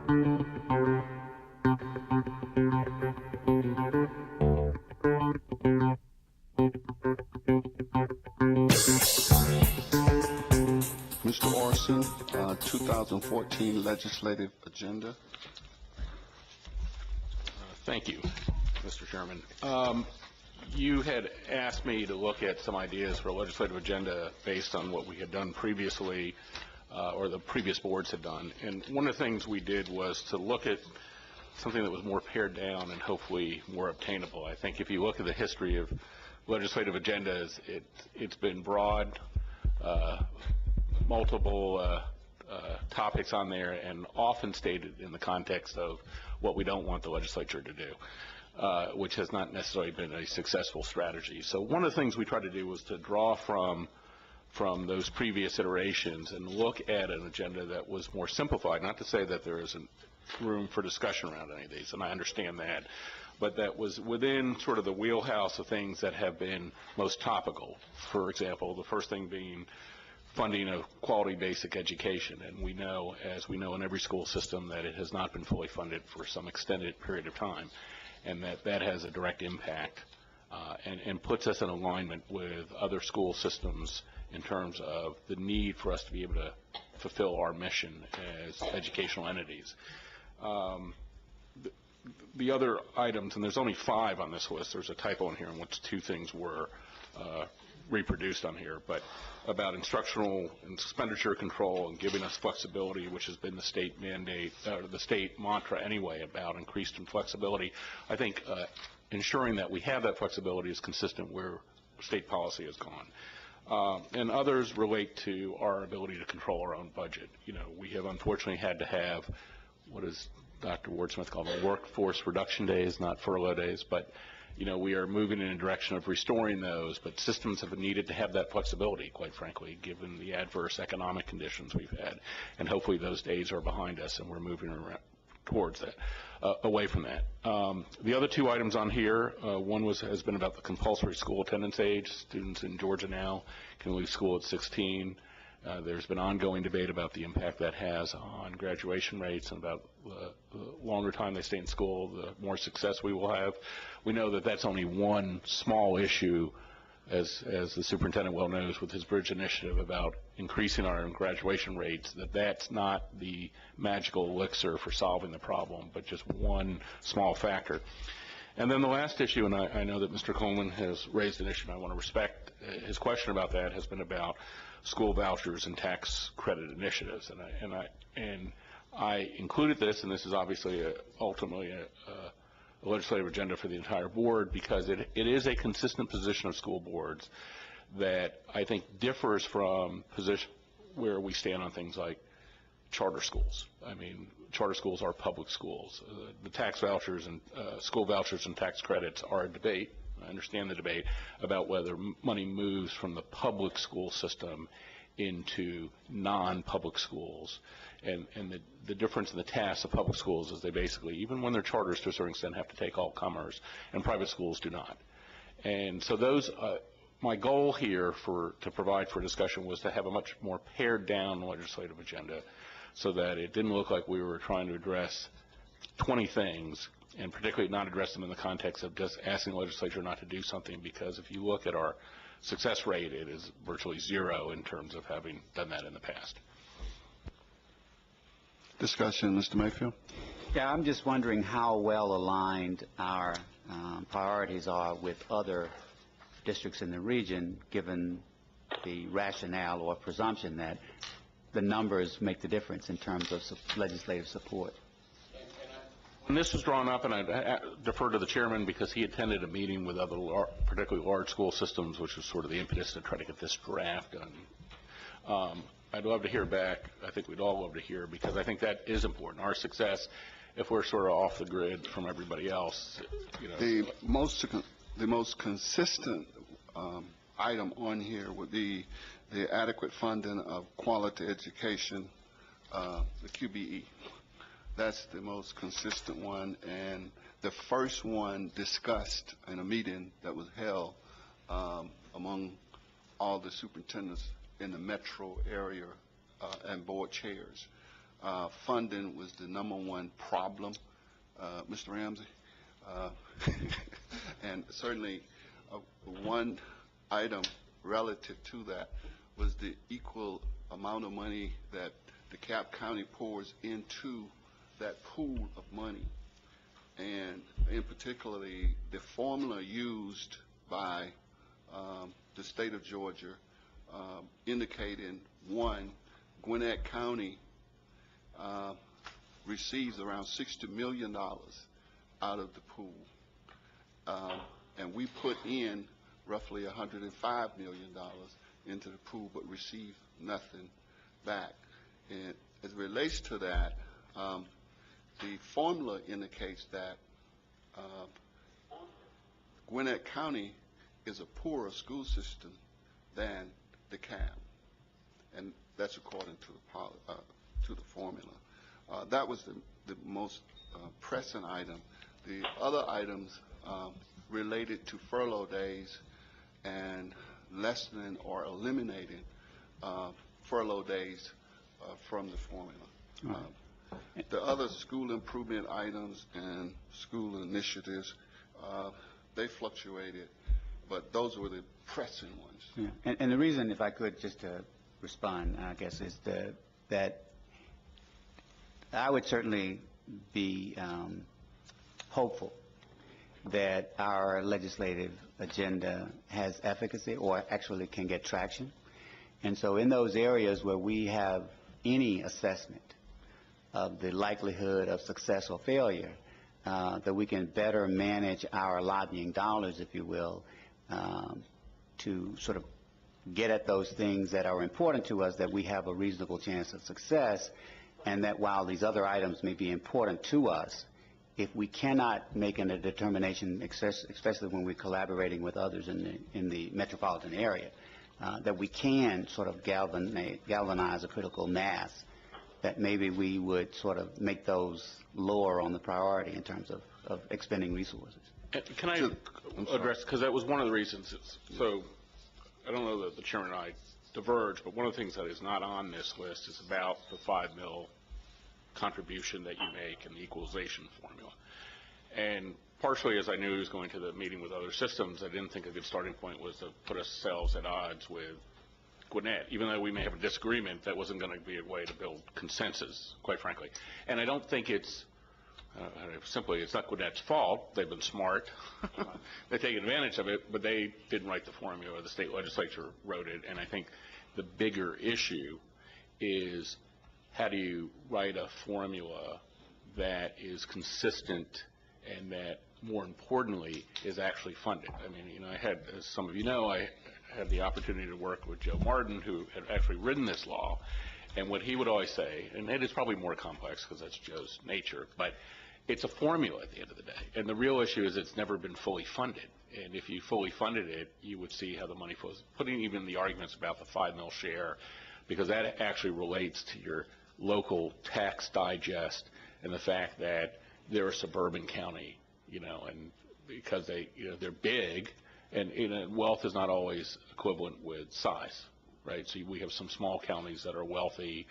Mr. Orson, 2014 legislative agenda. Thank you, Mr. Chairman. You had asked me to look at some ideas for a legislative agenda based on what we had done previously, or the previous boards had done. And one of the things we did was to look at something that was more pared down and hopefully more obtainable. I think if you look at the history of legislative agendas, it's been broad, multiple topics on there, and often stated in the context of what we don't want the legislature to do, which has not necessarily been a successful strategy. So one of the things we tried to do was to draw from those previous iterations and look at an agenda that was more simplified, not to say that there isn't room for discussion around any of these, and I understand that, but that was within sort of the wheelhouse of things that have been most topical. For example, the first thing being funding of quality basic education, and we know, as we know in every school system, that it has not been fully funded for some extended period of time, and that has a direct impact and puts us in alignment with other school systems in terms of the need for us to be able to fulfill our mission as educational entities. The other items, and there's only 5 on this list, there's a typo in here in which 2 things were reproduced on here, but about instructional and expenditure control and giving us flexibility, which has been the state mandate, the state mantra anyway, about increased flexibility. I think ensuring that we have that flexibility is consistent where state policy has gone. And others relate to our ability to control our own budget. You know, we have unfortunately had to have what is Dr. Wordsmith called workforce reduction days, not furlough days, but you know, we are moving in a direction of restoring those, but systems have needed to have that flexibility, quite frankly, given the adverse economic conditions we've had. And hopefully those days are behind us and we're moving around towards that, away from that. The other 2 items on here, one has been about the compulsory school attendance age. Students in Georgia now can leave school at 16. There's been ongoing debate about the impact that has on graduation rates and about the longer time they stay in school, the more success we will have. We know that that's only one small issue, as the superintendent well knows, with his Bridge initiative about increasing our graduation rates, that's not the magical elixir for solving the problem, but just one small factor. And then the last issue, and I know that Mr. Coleman has raised an issue, and I want to respect his question about that, has been about school vouchers and tax credit initiatives. And I included this, and this is obviously ultimately a legislative agenda for the entire board, because it is a consistent position of school boards that I think differs from position where we stand on things like charter schools. I mean, charter schools are public schools. The tax vouchers and school vouchers and tax credits are a debate. I understand the debate about whether money moves from the public school system into non-public schools. And the difference in the tasks of public schools is they basically, even when they're charters to a certain extent, have to take all comers, and private schools do not. And so those, my goal here to provide for discussion was to have a much more pared down legislative agenda so that it didn't look like we were trying to address 20 things, and particularly not address them in the context of just asking the legislature not to do something, because if you look at our success rate, it is virtually 0 in terms of having done that in the past. Discussion, Mr. Mayfield. Yeah, I'm just wondering how well aligned our priorities are with other districts in the region, given the rationale or presumption that the numbers make the difference in terms of legislative support. When this was drawn up, and I defer to the chairman because he attended a meeting with other particularly large school systems, which was sort of the impetus to try to get this draft done. I'd love to hear back. I think we'd all love to hear, because I think that is important. Our success, if we're sort of off the grid from everybody else, you know. The most consistent item on here would be the adequate funding of quality education, the QBE. That's the most consistent one, and the first one discussed in a meeting that was held among all the superintendents in the metro area and board chairs. funding was the number one problem, Mr. Ramsey. Uh, and certainly one item relative to that was the equal amount of money that DeKalb County pours into that pool of money. And in particularly the formula used by the state of Georgia indicating, one, Gwinnett County receives around $60 million out of the pool. And we put in roughly $105 million into the pool but receive nothing back. And as it relates to that, the formula indicates that Gwinnett County is a poorer school system than DeKalb, and that's according to the formula. That was the most pressing item. The other items related to furlough days and lessening or eliminating furlough days from the formula. The other school improvement items and school initiatives, they fluctuated, but those were the pressing ones. Yeah. And the reason, if I could just to respond, I guess, is that I would certainly be hopeful that our legislative agenda has efficacy or actually can get traction. And so in those areas where we have any assessment of the likelihood of success or failure, that we can better manage our lobbying dollars, if you will, to sort of get at those things that are important to us, that we have a reasonable chance of success, and that while these other items may be important to us, if we cannot make a determination, especially when we're collaborating with others in the metropolitan area, that we can sort of galvanize a critical mass, that maybe we would sort of make those lower on the priority in terms of expending resources. Can I address, because that was one of the reasons, so I don't know that the chairman and I diverge, but one of the things that is not on this list is about the $5 million contribution that you make in the equalization formula. And partially, as I knew he was going to the meeting with other systems, I didn't think a good starting point was to put ourselves at odds with Gwinnett. Even though we may have a disagreement, that wasn't going to be a way to build consensus, quite frankly. And I don't think it's simply, it's not Gwinnett's fault. They've been smart. They've taken advantage of it, but they didn't write the formula. The state legislature wrote it. And I think the bigger issue is, how do you write a formula that is consistent and that, more importantly, is actually funded? I mean, you know, I had, as some of you know, I had the opportunity to work with Joe Martin, who had actually written this law, and what he would always say, and it is probably more complex because that's Joe's nature, but it's a formula at the end of the day. And the real issue is it's never been fully funded. And if you fully funded it, you would see how the money flows. Putting even the arguments about the $5 million share, because that actually relates to your local tax digest and the fact that they're a suburban county, you know, and because they, you know, they're big, and wealth is not always equivalent with size, right? So we have some small counties that are wealthy,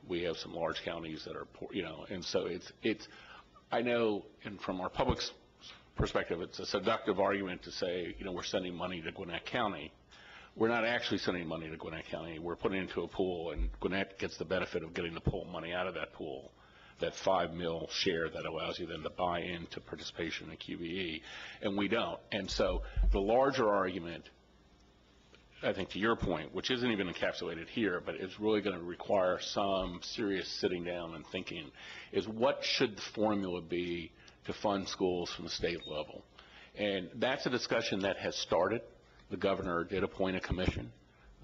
we have some large counties that are poor, you know, and so it's I know, and from our public's perspective, it's a seductive argument to say, you know, we're sending money to Gwinnett County. We're not actually sending money to Gwinnett County. We're putting it into a pool, and Gwinnett gets the benefit of getting to pull money out of that pool, that $5 million share that allows you then to buy into participation in QBE, and we don't. And so the larger argument, I think to your point, which isn't even encapsulated here, but is really going to require some serious sitting down and thinking, is what should the formula be to fund schools from the state level? And that's a discussion that has started. The governor did appoint a commission.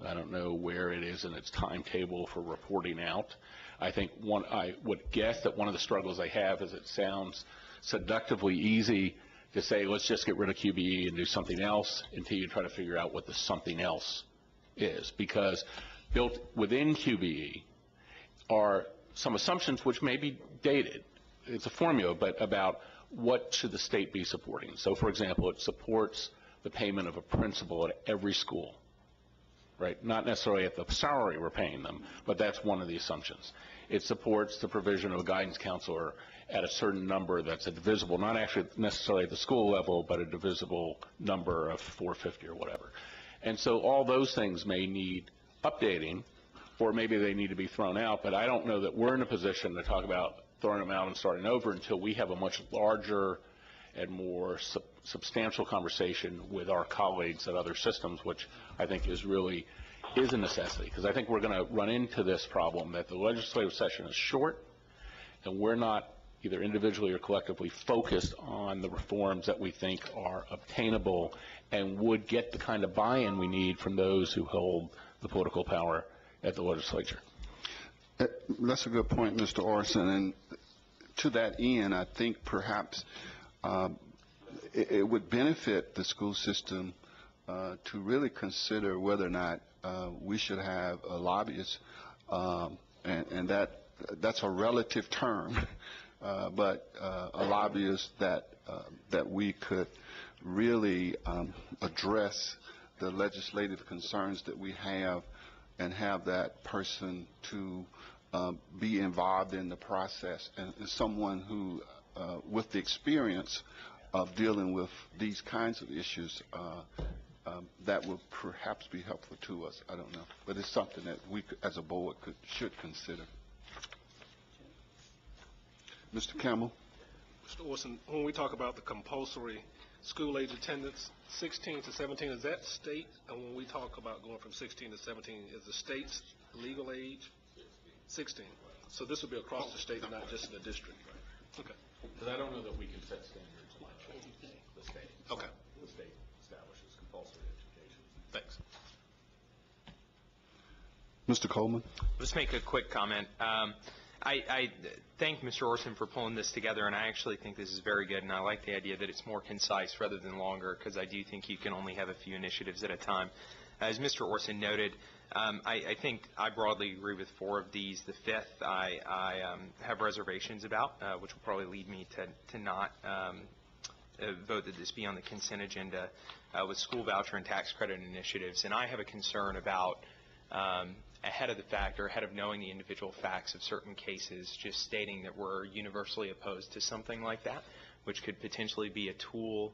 I don't know where it is in its timetable for reporting out. I think I would guess that one of the struggles they have is it sounds seductively easy to say, let's just get rid of QBE and do something else, until you try to figure out what the something else is. Because built within QBE are some assumptions which may be dated. It's a formula, but about what should the state be supporting. So, for example, it supports the payment of a principal at every school, right? Not necessarily at the salary we're paying them, but that's one of the assumptions. It supports the provision of a guidance counselor at a certain number that's a divisible, not actually necessarily at the school level, but a divisible number of 450 or whatever. And so all those things may need updating, or maybe they need to be thrown out, but I don't know that we're in a position to talk about throwing them out and starting over until we have a much larger and more substantial conversation with our colleagues at other systems, which I think is a necessity, because I think we're going to run into this problem that the legislative session is short, and we're not either individually or collectively focused on the reforms that we think are obtainable and would get the kind of buy-in we need from those who hold the political power at the legislature. That's a good point, Mr. Orson, and to that end, I think perhaps it would benefit the school system to really consider whether or not we should have a lobbyist, and that's a relative term, but a lobbyist that we could really address the legislative concerns that we have, and have that person to be involved in the process, and someone who, with the experience of dealing with these kinds of issues, that will perhaps be helpful to us. I don't know, but it's something that we, as a board, should consider. Mr. Campbell? Mr. Orson, when we talk about the compulsory school-age attendance, 16 to 17, is that state? And when we talk about going from 16 to 17, is the state's legal age 16? So this would be across the state, not just in the district, right? Okay. Because I don't know that we can set standards like the state. Okay. The state establishes compulsory education. Thanks. Mr. Coleman? Let's make a quick comment. I thank Mr. Orson for pulling this together, and I actually think this is very good, and I like the idea that it's more concise rather than longer, because I do think you can only have a few initiatives at a time. As Mr. Orson noted, I think I broadly agree with 4 of these. The 5th I have reservations about, which will probably lead me to not vote that this be on the consent agenda, with school voucher and tax credit initiatives. And I have a concern about ahead of the fact, or ahead of knowing the individual facts of certain cases, just stating that we're universally opposed to something like that, which could potentially be a tool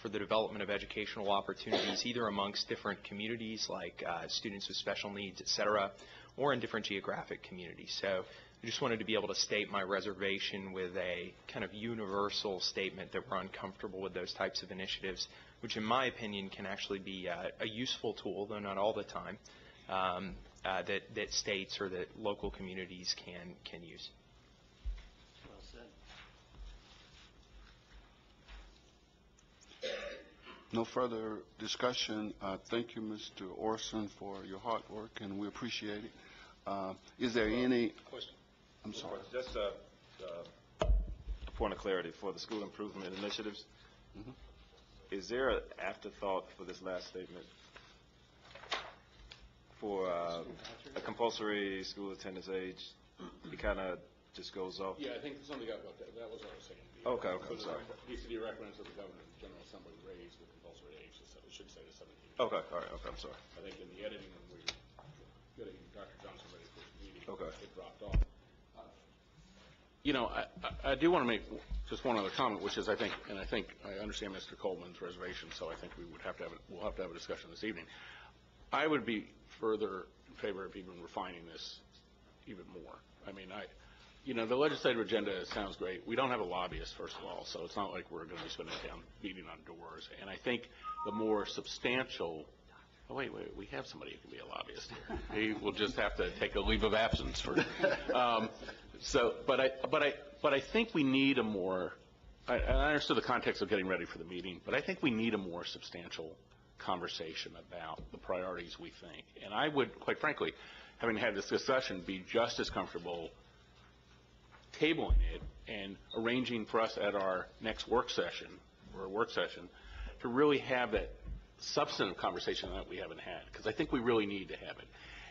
for the development of educational opportunities, either amongst different communities like students with special needs, et cetera, or in different geographic communities. So I just wanted to be able to state my reservation with a kind of universal statement that we're uncomfortable with those types of initiatives, which in my opinion can actually be a useful tool, though not all the time, that states or that local communities can use. Well said. No further discussion. Thank you, Mr. Orson, for your hard work, and we appreciate it. Is there any Question. I'm sorry. Just a point of clarity for the school improvement initiatives. Mm-hmm. Is there an afterthought for this last statement for a compulsory school attendance age? It kind of just goes off. Yeah, I think something got looked at. That was what I was saying. Okay, I'm sorry. PCD recommends that the Governor and General Assembly raise the compulsory age, so it should say to 17. Okay, all right, okay, I'm sorry. I think in the editing, when we were getting Dr. Johnson ready for the meeting, Okay. it dropped off. You know, I do want to make just one other comment, which is I understand Mr. Coleman's reservation, so I think we'll have to have a discussion this evening. I would be further in favor of even refining this even more. I mean, the legislative agenda sounds great. We don't have a lobbyist, first of all, so it's not like we're going to be spending time beating on doors. And I think the more substantial – oh, wait, we have somebody who can be a lobbyist. He will just have to take a leave of absence for but I think we need a more – I understood the context of getting ready for the meeting, but I think we need a more substantial conversation about the priorities we think. And I would, quite frankly, having had this discussion, be just as comfortable tabling it and arranging for us at our next work session to really have that substantive conversation that we haven't had, because I think we really need to have it.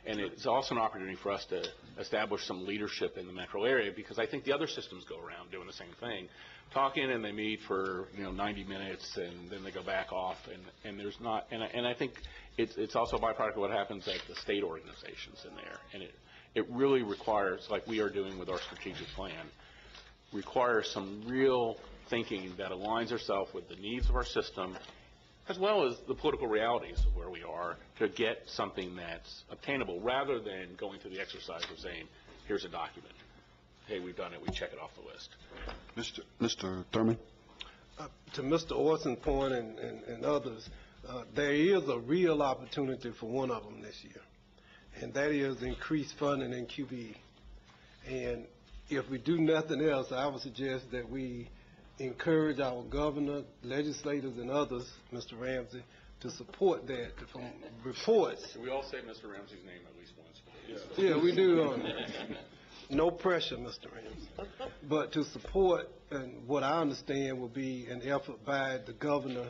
And it's also an opportunity for us to establish some leadership in the metro area, because I think the other systems go around doing the same thing, talking, and they meet for 90 minutes, and then they go back off, and there's not, and I think it's also a byproduct of what happens at the state organizations in there, and it really requires, like we are doing with our strategic plan, requires some real thinking that aligns ourselves with the needs of our system, as well as the political realities of where we are, to get something that's obtainable, rather than going through the exercise of saying, here's a document. Hey, we've done it, we check it off the list. Mr. Thurman? To Mr. Orson's point and others, there is a real opportunity for one of them this year, and that is increased funding in QBE. And if we do nothing else, I would suggest that we encourage our governor, legislators, and others, Mr. Ramsey, to support that from reports. Should we all say Mr. Ramsey's name at least once? Yeah, we do. No pressure, Mr. Ramsey. But to support, and what I understand will be an effort by the governor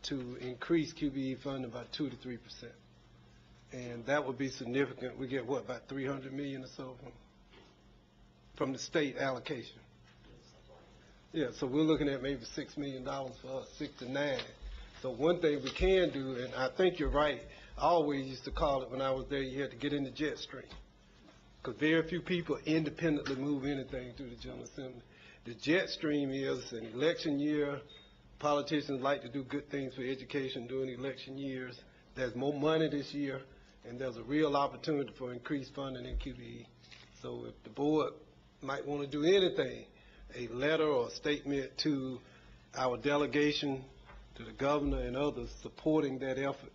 to increase QBE funding by 2 to 3%. And that would be significant. We get, what, about $300 million or so from the state allocation. Yeah, so we're looking at maybe $6 million for us, 6 to 9. So one thing we can do, and I think you're right, I always used to call it when I was there, you had to get in the jet stream. Because very few people independently move anything through the General Assembly. The jet stream is an election year. Politicians like to do good things for education during election years. There's more money this year, and there's a real opportunity for increased funding in QBE. So if the board might want to do anything, a letter or a statement to our delegation, to the governor and others supporting that effort,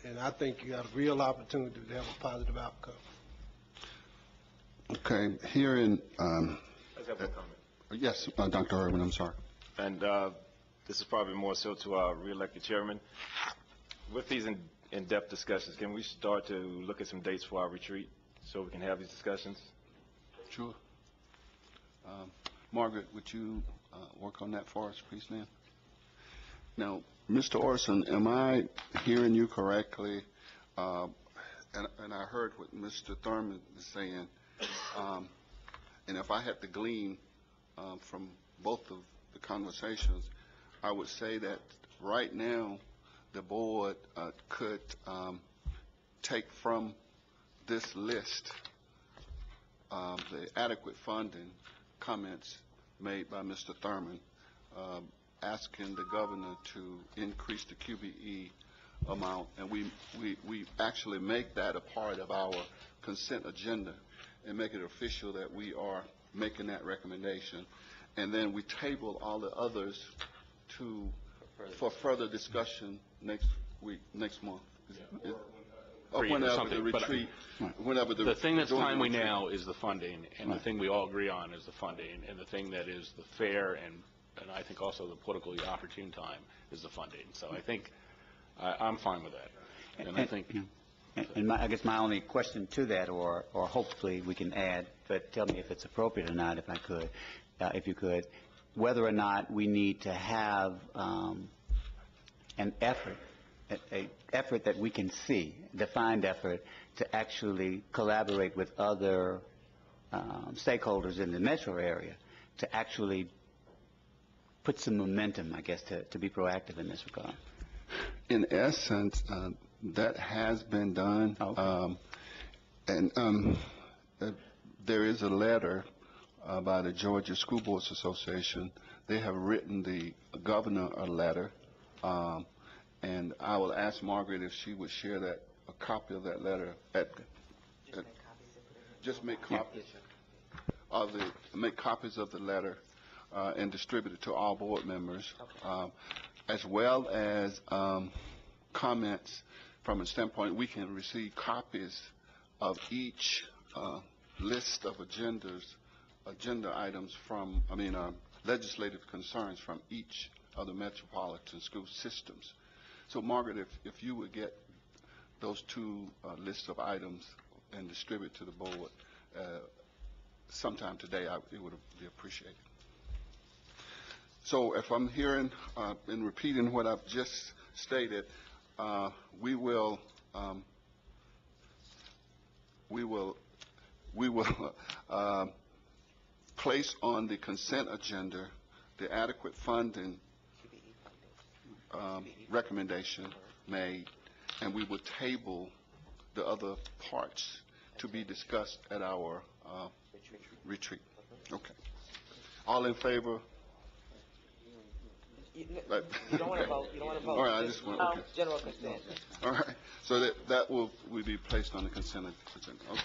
and I think you got a real opportunity to have a positive outcome. Okay, here in, I just have one comment. yes, Dr. Urban, I'm sorry. And this is probably more so to our re-elected chairman. With these in-depth discussions, can we start to look at some dates for our retreat so we can have these discussions? Sure. Margaret, would you work on that for us, please, ma'am? Now, Mr. Orson, am I hearing you correctly? And I heard what Mr. Thurman is saying. And if I had to glean from both of the conversations, I would say that right now the board could take from this list the adequate funding comments made by Mr. Thurman, asking the governor to increase the QBE amount, and we actually make that a part of our consent agenda and make it official that we are making that recommendation. And then we table all the others for further discussion next month. Or whenever the retreat, whenever the thing that's timely now is the funding, and the thing we all agree on is the funding, and the thing that is the fair and I think also the politically opportune time is the funding. So I think I'm fine with that. And I think. And I guess my only question to that, or hopefully we can add, but tell me if it's appropriate or not, if you could, whether or not we need to have an effort, an effort that we can see, defined effort, to actually collaborate with other stakeholders in the metro area to actually put some momentum, I guess, to be proactive in this regard. In essence, that has been done. Okay. And there is a letter by the Georgia School Boards Association. They have written the governor a letter, and I will ask Margaret if she would share a copy of that letter. Just make copies of the letter and distribute it to all board members, as well as comments from a standpoint we can receive copies of each list of agenda items from, legislative concerns from each of the metropolitan school systems. So, Margaret, if you would get those two lists of items and distribute to the board sometime today, it would be appreciated. So if I'm hearing and repeating what I've just stated, we will we will place on the consent agenda the adequate funding recommendation made, and we will table the other parts to be discussed at our retreat. Okay. All in favor? You don't want to vote. You don't want to vote. All right, I just want, okay. General consent. All right, so that will be placed on the consent agenda. Okay.